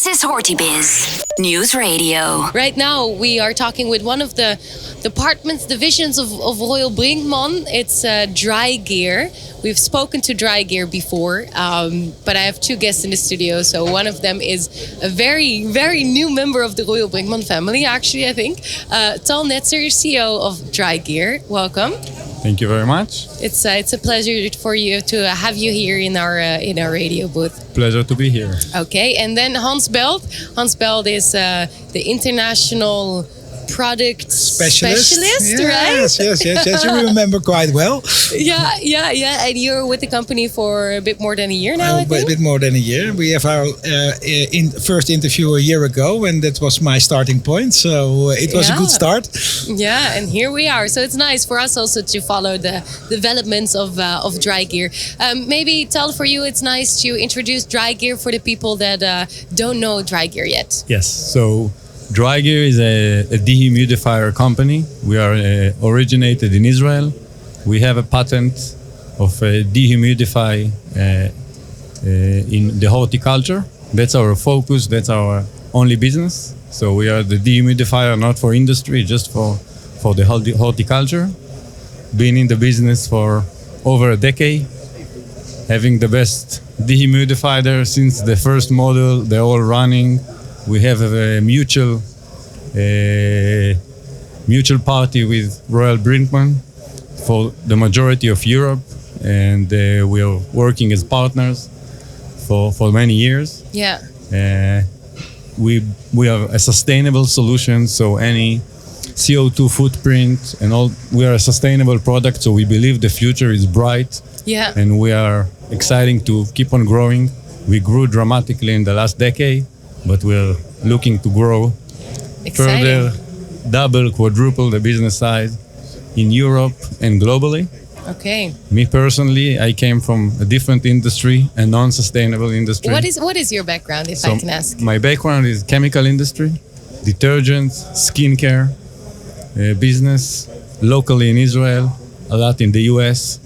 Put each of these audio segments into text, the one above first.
This is HortiBiz News Radio. Right now, we are talking with one of the divisions of Royal Brinkman. It's DryGair. We've spoken to DryGair before, but I have two guests in the studio. So one of them is a very, very new member of the Royal Brinkman family, actually, I think. Tal Netzer, CEO of DryGair. Welcome. Thank you very much. It's a pleasure for you to have you here in our radio booth. Pleasure to be here. Okay, and then Hans Belt. Hans Belt is the international product specialist, right? Yes. You remember quite well. Yeah. And you're with the company for a bit more than a year now, I think? A bit more than a year. We have our first interview a year ago, and that was my starting point. So it was a good start. Yeah, and here we are. So it's nice for us also to follow the developments of DryGair. Maybe Tal, for you, it's nice to introduce DryGair for the people that don't know DryGair yet. Yes, so DryGair is a dehumidifier company. We are originated in Israel. We have a patent of dehumidify in the horticulture. That's our focus. That's our only business. So we are the dehumidifier, not for industry, just for the horticulture. Been in the business for over a decade, having the best dehumidifier since the first model. They're all running. We have a mutual party with Royal Brinkman for the majority of Europe, and we are working as partners for many years. Yeah. We are a sustainable solution, so any CO2 footprint and all, we are a sustainable product, so we believe the future is bright. Yeah. And we are exciting to keep on growing. We grew dramatically in the last decade, but we're looking to grow further, double, quadruple the business size in Europe and globally. Okay. Me personally, I came from a different industry, a non-sustainable industry. What is your background, if I can ask? My background is chemical industry, detergents, skincare, business, locally in Israel, a lot in the US,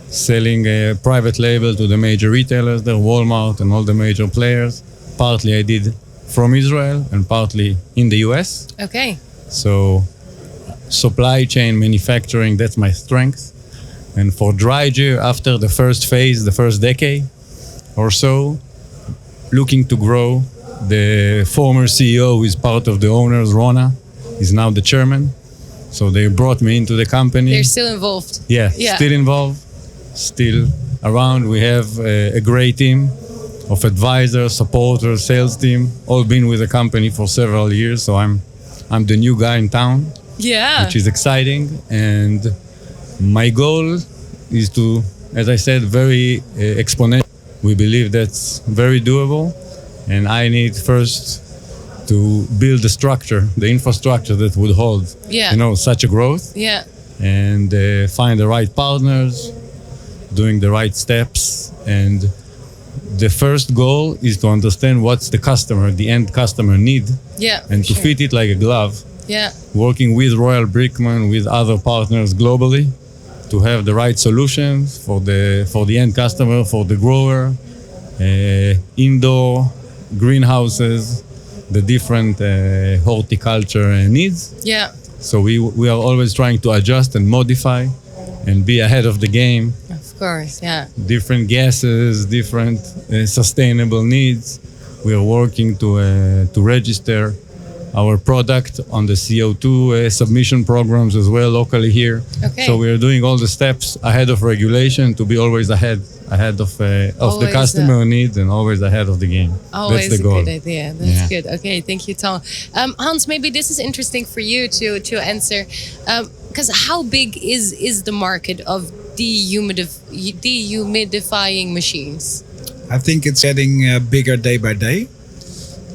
selling a private label to the major retailers, the Walmart and all the major players. Partly I did from Israel and partly in the US. Okay. So supply chain, manufacturing, that's my strength. And for DryGair, after the first phase, the first decade or so, looking to grow, the former CEO who is part of the owners, Rona, is now the chairman. So they brought me into the company. They're still involved. Yeah, still involved, still around. We have a great team of advisors, supporters, sales team, all been with the company for several years. So I'm the new guy in town, which is exciting. And my goal is to, as I said, very exponential. We believe that's very doable. And I need first to build the structure, the infrastructure that would hold, such a growth. Yeah. And find the right partners, doing the right steps. And the first goal is to understand what's the end customer need. Yeah. And to fit it like a glove. Yeah. Working with Royal Brinkman, with other partners globally, to have the right solutions for the end customer, for the grower, indoor greenhouses, the different horticulture needs. Yeah. So we are always trying to adjust and modify and be ahead of the game. Of course, yeah. Different gases, different sustainable needs. We are working to register our product on the CO2 submission programs as well locally here. Okay. So we are doing all the steps ahead of regulation to be always ahead of the customer needs and always ahead of the game. Always That's the goal. A good idea. That's good. Okay, thank you, Tal. Hans, maybe this is interesting for you to answer, because how big is the market of dehumidifying machines? I think it's getting bigger day by day.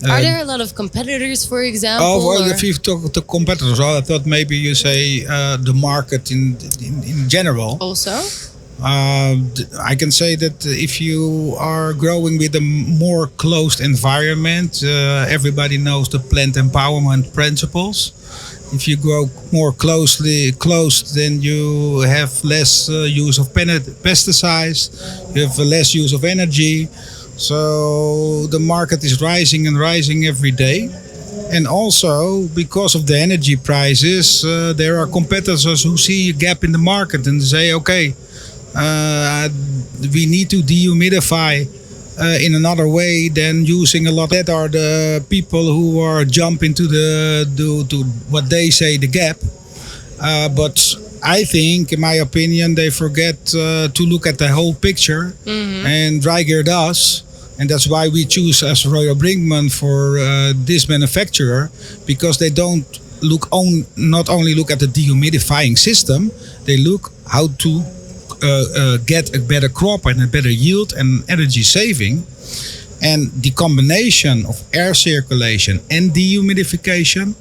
Are there a lot of competitors, for example? Oh, well, if you talk to competitors, I thought maybe you say the market in general. Also? I can say that if you are growing with a more closed environment, everybody knows the plant empowerment principles. If you grow more closed, then you have less use of pesticides, you have less use of energy. So the market is rising and rising every day. And also, because of the energy prices, there are competitors who see a gap in the market and say, okay, we need to dehumidify in another way than using a lot. That are the people who are jumping to to what they say the gap. But I think, in my opinion, they forget to look at the whole picture, and DryGair does. And that's why we choose as Royal Brinkman for this manufacturer, because they don't not only look at the dehumidifying system, they look how to get a better crop and a better yield and energy saving. And the combination of air circulation and dehumidification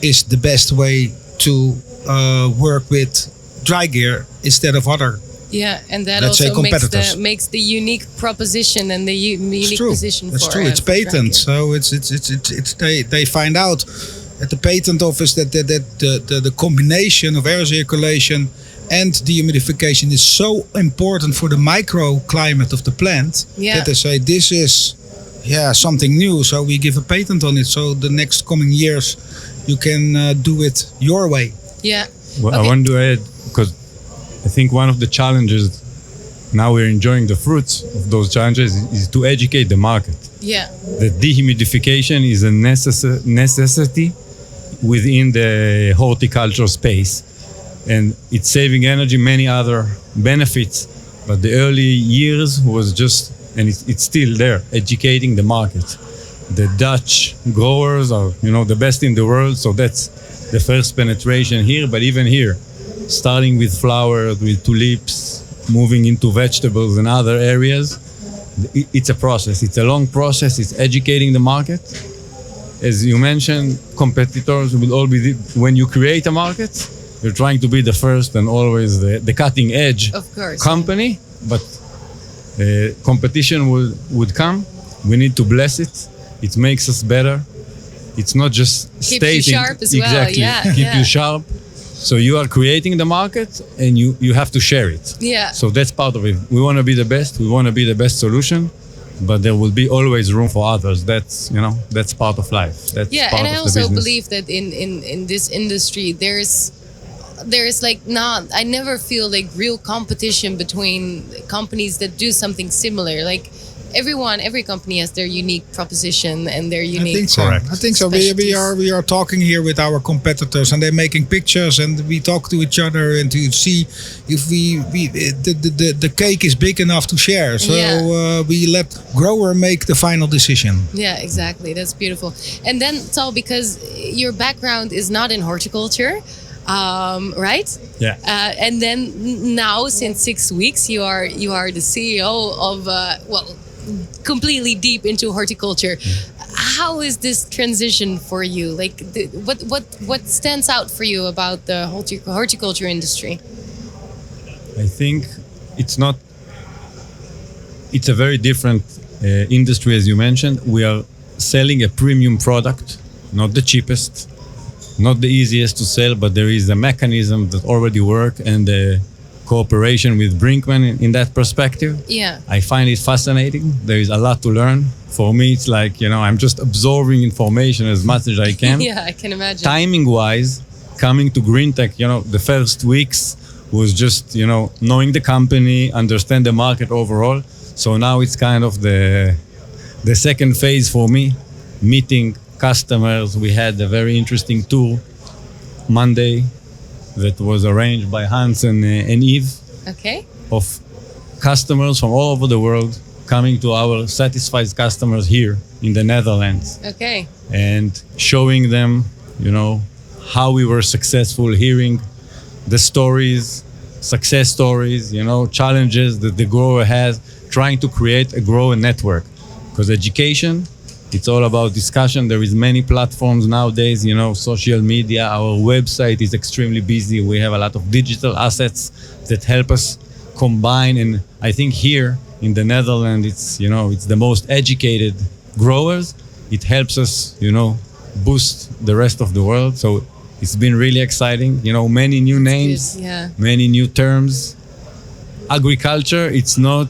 is the best way to work with DryGair instead of other. Yeah, and that Let's say also competitors. makes the unique proposition and the unique position That's for true. It's for patent, DryGair. so it's they find out at the patent office that the combination of air circulation and dehumidification is so important for the microclimate of the plant that they say this is something new. So we give a patent on it. So the next coming years you can do it your way. Yeah. Well, Okay. I want to add, because I think one of the challenges, now we're enjoying the fruits of those challenges, is to educate the market. Yeah. That dehumidification is a necessity within the horticulture space. And it's saving energy, many other benefits. But the early years was just, and it's still there, educating the market. The Dutch growers are, the best in the world. So that's the first penetration here. But even here, starting with flowers, with tulips, moving into vegetables and other areas, it's a process. It's a long process. It's educating the market. As you mentioned, competitors will all be, when you create a market, you're trying to be the first and always the cutting edge Of course. company, but competition would come. We need to bless it. It makes us better. It's not just Keeps you stating sharp as well, exactly yeah, keep yeah. you sharp. So you are creating the market and you have to share it. Yeah. So that's part of it. We want to be the best. We want to be the best solution, but there will be always room for others. That's that's part of life. That's Yeah, part and I of the also business. believe that in this industry there's like I never feel like real competition between companies that do something similar. Like every company has their unique proposition and their unique. I think so. Correct. I think so. We are talking here with our competitors, and they're making pictures, and we talk to each other and to see if the cake is big enough to share. So we let grower make the final decision. Yeah, exactly. That's beautiful. And then Tal, because your background is not in horticulture, right? Yeah. And then now, since 6 weeks, you are the CEO of completely deep into horticulture. How is this transition for you? Like, what stands out for you about the horticulture industry? I think it's a very different industry, as you mentioned. We are selling a premium product, not the cheapest, not the easiest to sell, but there is a mechanism that already works, and the cooperation with Brinkman in that perspective. Yeah. I find it fascinating. There is a lot to learn. For me, it's like, I'm just absorbing information as much as I can. Yeah, I can imagine. Timing-wise, coming to GreenTech, the first weeks was just, knowing the company, understand the market overall. So now it's kind of the second phase for me, meeting customers. We had a very interesting tour Monday that was arranged by Hans and Eve, Okay. of customers from all over the world coming to our satisfied customers here in the Netherlands, Okay. and showing them, how we were successful, hearing the stories, success stories, challenges that the grower has, trying to create a grower network. Because education, it's all about discussion. There is many platforms nowadays, social media. Our website is extremely busy. We have a lot of digital assets that help us combine. And I think here in the Netherlands, it's the most educated growers. It helps us, boost the rest of the world. So it's been really exciting. Many new names, good, yeah. many new terms. Agriculture, it's not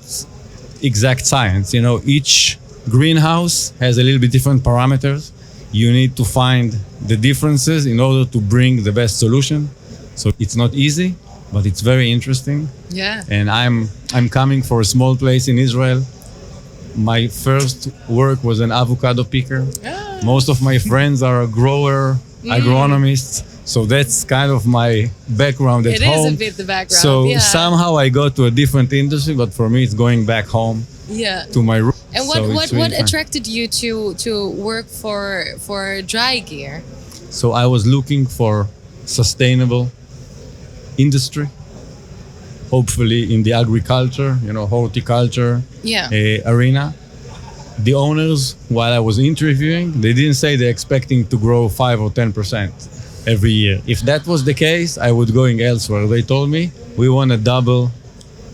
exact science. Each greenhouse has a little bit different parameters. You need to find the differences in order to bring the best solution. So it's not easy, but it's very interesting. Yeah. And I'm coming for a small place in Israel. My first work was an avocado picker. Most of my friends are agronomists. So that's kind of my background at home. It is a bit the background. So somehow I got to a different industry, but for me it's going back home to my roots. And what attracted you to work for DryGair? So I was looking for sustainable industry, hopefully in the agriculture, horticulture arena. The owners, while I was interviewing, they didn't say they're expecting to grow 5 or 10% every year. If that was the case, I would going elsewhere. They told me, we want to double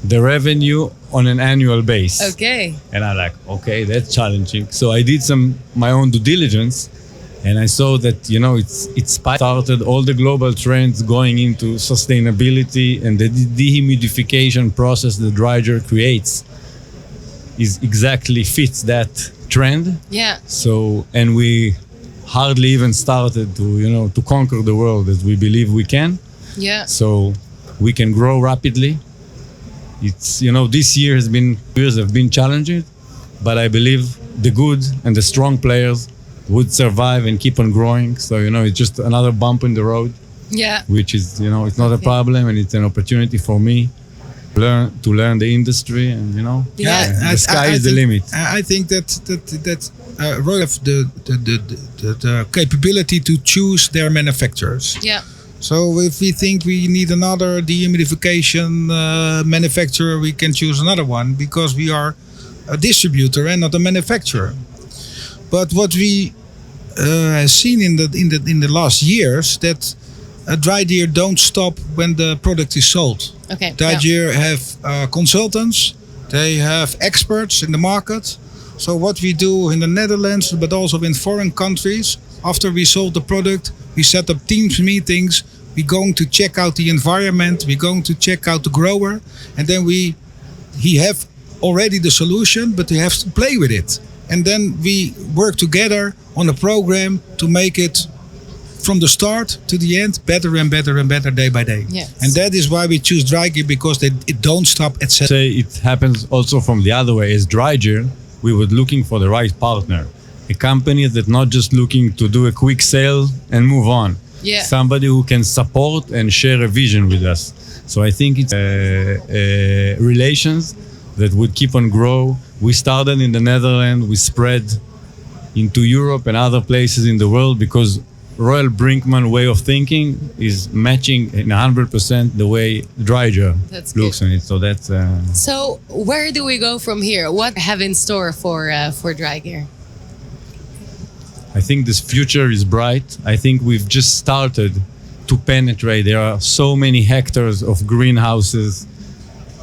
the revenue on an annual base. Okay. And I'm like, okay, that's challenging. So I did my own due diligence, and I saw that, it's started all the global trends going into sustainability, and the dehumidification process that DryGair creates is exactly fits that trend. Yeah. So, and we hardly even started to conquer the world as we believe we can. Yeah. So we can grow rapidly. It's, this years have been challenging, but I believe the good and the strong players would survive and keep on growing. So, it's just another bump in the road. Yeah. Which is, it's not a problem, and it's an opportunity for me to learn the industry, and the sky is the limit. I think that Royal have the capability to choose their manufacturers. Yeah. So if we think we need another dehumidification manufacturer, we can choose another one, because we are a distributor and not a manufacturer. But what we have seen in the last years, that DryGair don't stop when the product is sold. Okay. DryGair have consultants, they have experts in the market. So what we do in the Netherlands, but also in foreign countries, after we sold the product, we set up teams meetings. We're going to check out the environment. We're going to check out the grower, and then he have already the solution, but he has to play with it. And then we work together on a program to make it from the start to the end better and better and better day by day. Yes. And that is why we choose DryGair, because it don't stop at set. Say it happens also from the other way. As DryGair, we were looking for the right partner, a company that not just looking to do a quick sale and move on. Yeah. Somebody who can support and share a vision with us. So I think it's relations that would keep on grow. We started in the Netherlands, we spread into Europe and other places in the world, because Royal Brinkman way of thinking is matching in 100% the way DryGair looks on it. So that's. So where do we go from here? What have in store for DryGair? I think this future is bright. I think we've just started to penetrate. There are so many hectares of greenhouses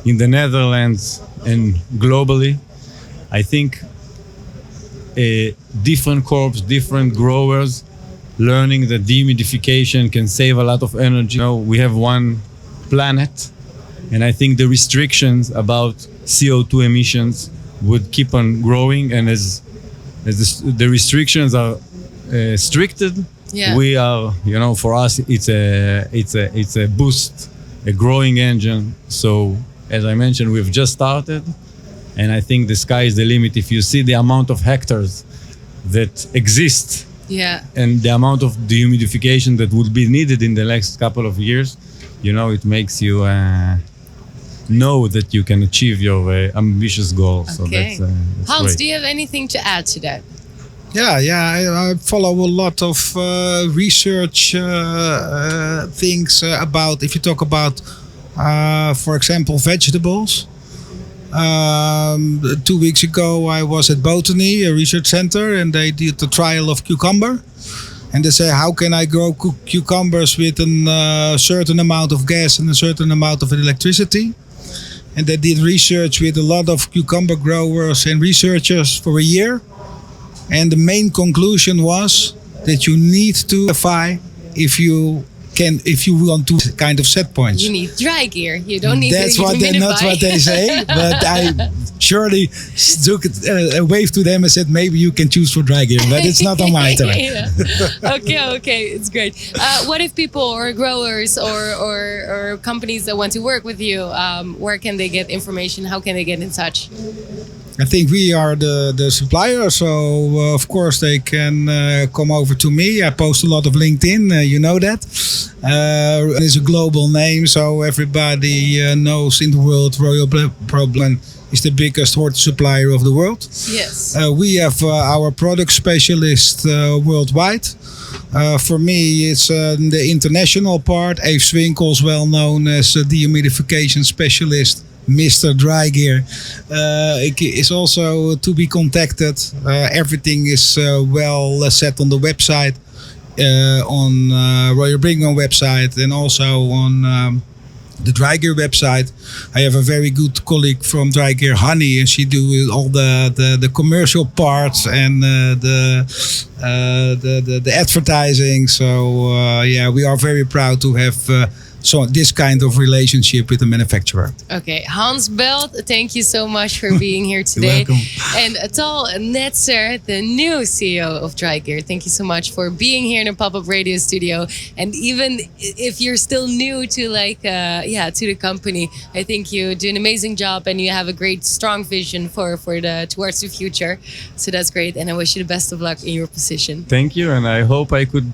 in the Netherlands and globally. I think different crops, different growers, learning that dehumidification can save a lot of energy. We have one planet, and I think the restrictions about CO2 emissions would keep on growing. And as the restrictions are stricted, we are, for us, it's a boost, a growing engine. So as I mentioned, we've just started, and I think the sky is the limit. If you see the amount of hectares that exist, and the amount of dehumidification that would be needed in the next couple of years, it makes you know that you can achieve your ambitious goals. Okay. So that's Hans, great. do you have anything to add to that? I follow a lot of research things about, if you talk about, for example, vegetables. 2 weeks ago, I was at Botany, a research center, and they did the trial of cucumber. And they say, how can I grow cucumbers with a certain amount of gas and a certain amount of electricity? And they did research with a lot of cucumber growers and researchers for a year. And the main conclusion was that you need to verify if you can, if you want to kind of set points. You need DryGair. You don't need That's to what humidify. not what they say, but I surely took a wave to them and said maybe you can choose for DryGair, but it's not on my time. Okay, it's great. What if people or growers or companies that want to work with you? Where can they get information? How can they get in touch? I think we are the supplier, so of course they can come over to me. I post a lot of LinkedIn, you know that. It's a global name, so everybody knows in the world Royal Brinkman is the biggest horti supplier of the world. Yes. We have our product specialist worldwide. For me, it's the international part. Eve Swinkels, well known as a dehumidification specialist. Mr. DryGair is also to be contacted. Everything is well set on the website, on Royal Brinkman website, and also on the DryGair website. I have a very good colleague from DryGair, Honey, and she do all the commercial parts and the advertising. So yeah, we are very proud to have this kind of relationship with the manufacturer. Okay, Hans Belt, thank you so much for being here today. You're welcome. And Tal Netzer, the new CEO of DryGair, thank you so much for being here in a pop-up radio studio. And even if you're still new to to the company, I think you do an amazing job and you have a great, strong vision towards the future. So that's great, and I wish you the best of luck in your position. Thank you, and I hope I could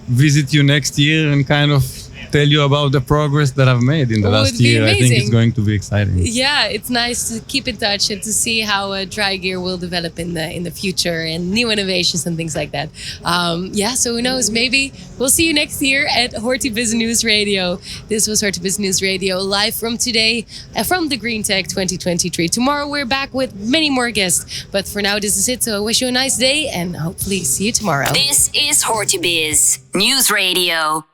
visit you next year and kind of tell you about the progress that I've made in the last year. I think it's going to be exciting. Yeah, it's nice to keep in touch and to see how DryGair will develop in the future and new innovations and things like that. So who knows? Maybe we'll see you next year at HortiBiz News Radio. This was HortiBiz News Radio live from today from the GreenTech 2023. Tomorrow we're back with many more guests, but for now this is it. So I wish you a nice day and hopefully see you tomorrow. This is HortiBiz News Radio.